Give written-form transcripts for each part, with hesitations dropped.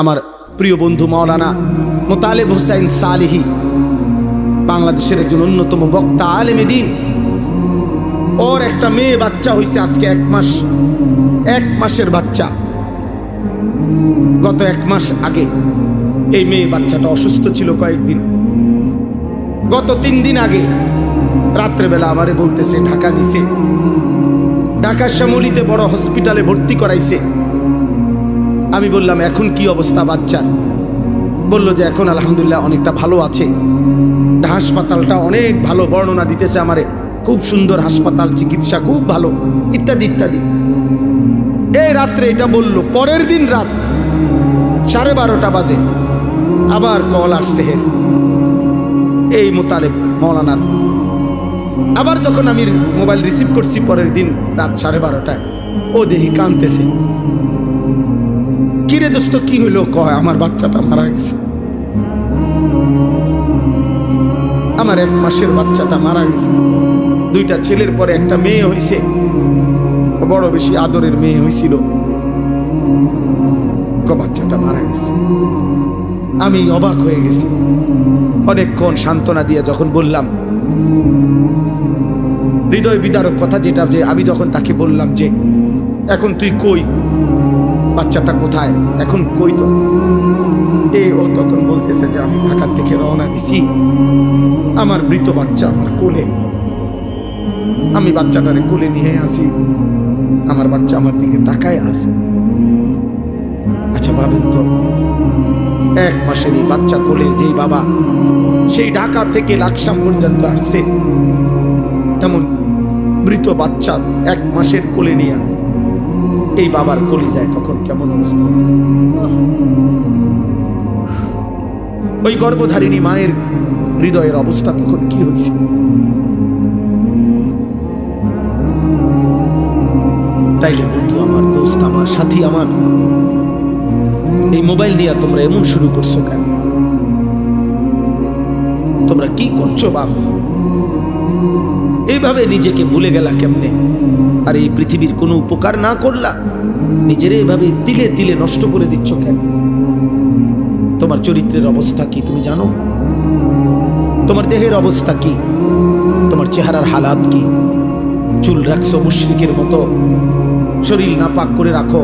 আমার প্রিয় বন্ধু মাওলানা মোতালেব হোসেন সালেহী, বাংলাদেশের একজন অন্যতম বক্তা, আলেমে দ্বীন। ওর একটা মেয়ে বাচ্চা হয়েছে আজকে 1 মাস, 1 মাসের বাচ্চা। গত 1 মাস আগে এই মেয়ে বাচ্চাটা অসুস্থ ছিল কয়েকদিন। গত 3 দিন আগে রাত্রেবেলা আমারে বলতেছে ঢাকা নিছে, ঢাকা শ্যামলীতে বড় হসপিটালে ভর্তি করাইছে। আমি বললাম এখন কি অবস্থা বাচ্চার? বলল যে এখন আলহামদুলিল্লাহ অনেকটা ভালো আছে, হাসপাতালটা অনেক ভালো, বর্ণনা দিতেছে আমারে, খুব সুন্দর হাসপাতাল, চিকিৎসা খুব ভালো, ইত্যাদি ইত্যাদি। এই রাত্রে এটা বলল। পরের দিন রাত 12:30 বাজে আবার কল আসছে হের, এই মোতালেব মাওলানার। আবার যখন আমি মোবাইল রিসিভ করছি পরের দিন রাত 12:30টায়, ও দেখি কাঁদতেছে। কিরে দোস্ত কি হইলো? কয় আমার বাচ্চাটা মারা গেছে, আমার 1 মাসের বাচ্চাটা মারা গেছে। 2টা ছেলের পরে একটা মেয়ে হইছে, বড় বেশি আদরের মেয়ে হইছিল, বাচ্চাটা মারা গেছে। আমি অবাক হয়ে গেছি। অনেকক্ষণ সান্ত্বনা দিয়ে যখন বললাম, হৃদয় বিদারক কথা যেটা, যে আমি যখন তাকে বললাম যে এখন তুই কই, বাচ্চাটা কোথায়, এখন কই তো, ও তখন বলতেছে যে আমি ঢাকা থেকে রওনা দিছি, আমার মৃত বাচ্চা আমার কোলে, আমি বাচ্চাটারে কোলে নিয়ে আসি, আমার বাচ্চা আমার দিকে তাকায় আছে। আচ্ছা ভাবেন তো, 1 মাসের এই বাচ্চা কোলের যেই বাবা, সেই ঢাকা থেকে লাকসাম পর্যন্ত আসছে, এমন মৃত বাচ্চা 1 মাসের কোলে নিয়ে এই বাবার কলি যায়, তখন কেমন অবস্থা? ওই গর্ভধারিণী মায়ের হৃদয়ের অবস্থা তখন কি হয়েছে? তাইলে বন্ধু আমার, দোস্ত আমার, সাথী আমার, এই মোবাইল নিয়ে তোমরা এমন শুরু করছো কেন? তোমরা কি করছো বাপ? এইভাবে নিজেকে ভুলে গেলা কেমনে? আর এই পৃথিবীর কোনো উপকার না করলা, নিজের এভাবে তিলে তিলে নষ্ট করে দিচ্ছ কেন? তোমার চরিত্রের অবস্থা কি তুমি জানো? তোমার দেহের অবস্থা কি? তোমার চেহারার হালাত কি? চুল রাখছো মুশরিকের মতো, শরীর নাপাক করে রাখো।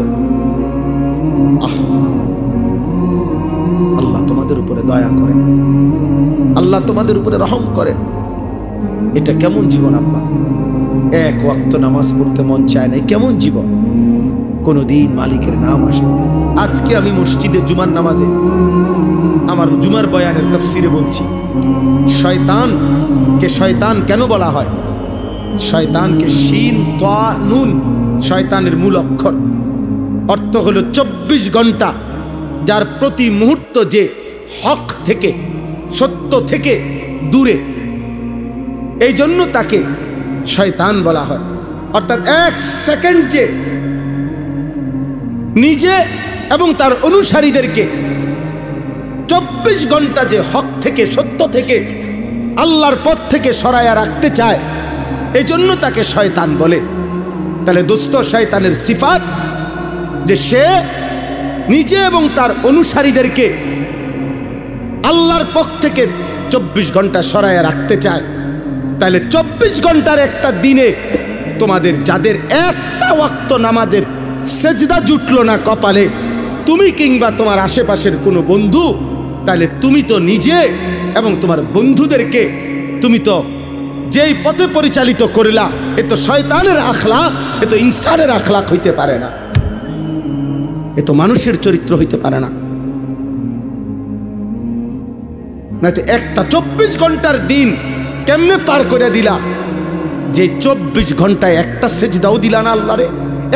আল্লাহ তোমাদের উপরে দয়া করেন, আল্লাহ তোমাদের উপরে রহম করেন। এটা কেমন জীবন আব্বা? 1 ওয়াক্ত নামাজ পড়তে মন চায় না, কেমন জীবন? কোনদিন মালিকের নাম আসে। আজকে আমি মসজিদে জুমার নামাজে আমার জুমার বয়ানের তাফসিরে বলছি, শয়তানকে শয়তান কেন বলা হয়? শয়তানকে শিন তা নুন, শয়তানের মূল অক্ষর, অর্থ হলো 24 ঘন্টা, যার প্রতি মুহূর্ত যে হক থেকে, সত্য থেকে দূরে, এই জন্য তাকে শয়তান বলা হয়। অর্থাৎ 1 সেকেন্ড যে নিজে এবং তার অনুসারীদেরকে 24 ঘন্টা যে হক থেকে, সত্য থেকে, আল্লাহর পথ থেকে সরায়া রাখতে চায়, এই জন্য তাকে শয়তান বলে। তাহলে দোস্ত, শয়তানের সিফাত যে সে নিজে এবং তার অনুসারীদেরকে আল্লাহর পথ থেকে 24 ঘন্টা সরায়া রাখতে চায়। তাহলে 24 ঘন্টার একটা দিনে তোমাদের যাদের একটা ওয়াক্ত নামাজের সেজদা জুটলো না কপালে, তুমি কিংবা তোমার আশেপাশের কোনো বন্ধু, তাহলে তুমি তো নিজে এবং তোমার বন্ধুদেরকে তুমি তো যেই পথে পরিচালিত করলা, এ তো শয়তানের আখলাক, এ তো ইনসানের আখলাক হইতে পারে না, এ তো মানুষের চরিত্র হইতে পারে না। নয়তো একটা 24 ঘন্টার দিন কেমনে পার করে দিলা, যে 24 ঘন্টায় একটা সেজদাও দিলা না আল্লাহরে?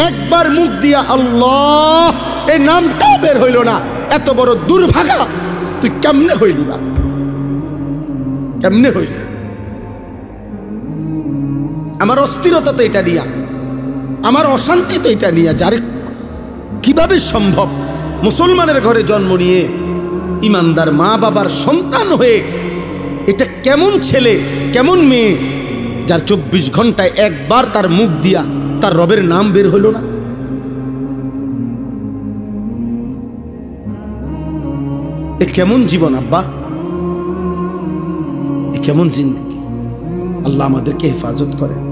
একবার মুখ দিয়া আল্লাহ এই নামটা বের হইল না, এত বড় দুর্ভাগা তুই কেমনে হইলি বা? কেমনে হইল? আমার অস্থিরতা তো এটা নিয়া, আমার অশান্তি তো এটা নিয়া। যারে কিভাবে সম্ভব মুসলমানের ঘরে জন্ম নিয়ে, ইমানদার মা বাবার সন্তান হয়ে, এটা কেমন ছেলে, কেমন মেয়ে যার 24 ঘন্টায় একবার তার মুখ দিয়া তার রবের নাম বের হইল না? এ কেমন জীবন আব্বা, এ কেমন জিন্দেগি। আল্লাহ আমাদেরকে হেফাজত করেন।